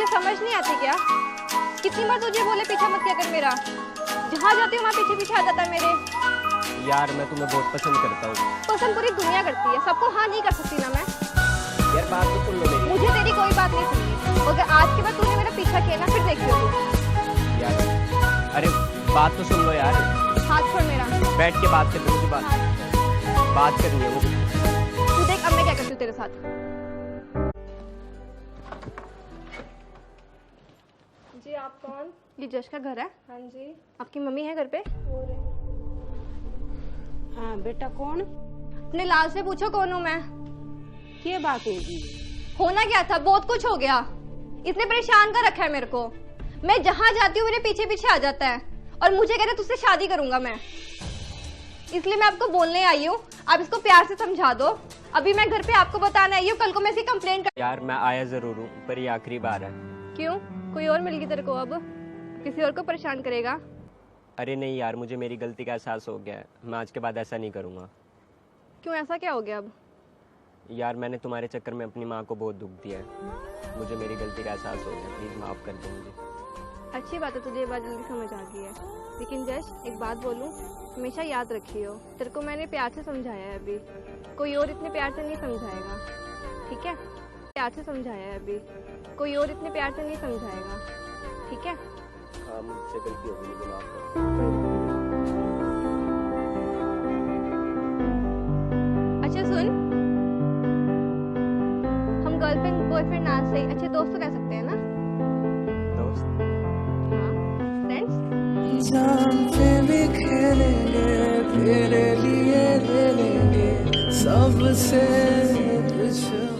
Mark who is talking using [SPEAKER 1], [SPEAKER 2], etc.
[SPEAKER 1] तुझे समझ नहीं आती क्या? कितनी बार तुझे बोले पीछा मत किया कर मेरा। जहाँ जाती हूँ वहाँ पीछे पीछे आ जाता है मेरे।
[SPEAKER 2] यार मैं तुम्हें बहुत पसंद करता हूँ।
[SPEAKER 1] पसंद पूरी दुनिया करती है, सबको हाँ नहीं कर सकती ना मैं।
[SPEAKER 2] यार बात तो सुन लो मेरी।
[SPEAKER 1] मुझे तेरी कोई बात नहीं सुननी। अगर आज के बाद तूने मेरा पीछा किया ना फिर देखियो तू।
[SPEAKER 2] यार अरे बात तो सुन लो यार।
[SPEAKER 1] हाथ छोड़ मेरा।
[SPEAKER 2] बैठ के बात कर लो, मुझे बात करनी है मुझे।
[SPEAKER 1] तू देख अब मैं क्या करती हूँ तेरे साथ।
[SPEAKER 3] जी आप कौन?
[SPEAKER 1] ये जश का घर है।
[SPEAKER 3] हाँ जी।
[SPEAKER 1] आपकी मम्मी है घर पे?
[SPEAKER 3] हाँ बेटा कौन?
[SPEAKER 1] अपने लाल से पूछो कौन हूँ मैं।
[SPEAKER 3] क्या बात होगी?
[SPEAKER 1] होना क्या था, बहुत कुछ हो गया। इसने परेशान कर रखा है मेरे को। मैं जहाँ जाती हूँ मेरे पीछे पीछे आ जाता है और मुझे कह रहा है तुझसे शादी करूंगा मैं। इसलिए मैं आपको बोलने आई हूँ, आप इसको प्यार से समझा दो। अभी मैं घर पे आपको बताने आई हूँ, कल को मैं इसकी कंप्लेंट कर।
[SPEAKER 2] यार मैं आया जरूर हूँ पर ये आखिरी बार है।
[SPEAKER 1] क्यों? कोई और मिल गई तेरे को? अब किसी और को परेशान करेगा?
[SPEAKER 2] अरे नहीं यार, मुझे मेरी गलती का एहसास हो गया है। मैं आज के बाद ऐसा नहीं करूँगा।
[SPEAKER 1] क्यों, ऐसा क्या हो गया अब?
[SPEAKER 2] यार मैंने तुम्हारे चक्कर में अपनी माँ को बहुत दुख दिया है। मुझे मेरी गलती का एहसास हो गया, प्लीज़ माफ़ कर दो मुझे।
[SPEAKER 1] अच्छी बात है, तुझे ये बात जल्दी समझ आ गई है। लेकिन जश एक बात बोलूं, हमेशा याद रखियो, तेरे को मैंने प्यार से समझाया है। अभी कोई और इतने प्यार से नहीं समझाएगा, ठीक है? प्यार से समझाया है, अभी कोई और इतने प्यार से नहीं समझाएगा, ठीक है?
[SPEAKER 2] हाँ मुझसे गलती हो गई, मुझे माफ़ कर।
[SPEAKER 1] अच्छा सुन, हम गर्लफ्रेंड बॉयफ्रेंड ना सही अच्छे दोस्त तो कह सकते हैं ना?
[SPEAKER 2] दोस्त?
[SPEAKER 1] हाँ, फ्रेंड्स।
[SPEAKER 4] जान पे भी खेलेंगे, तेरे लिए ले लेंगे सबसे कुछ।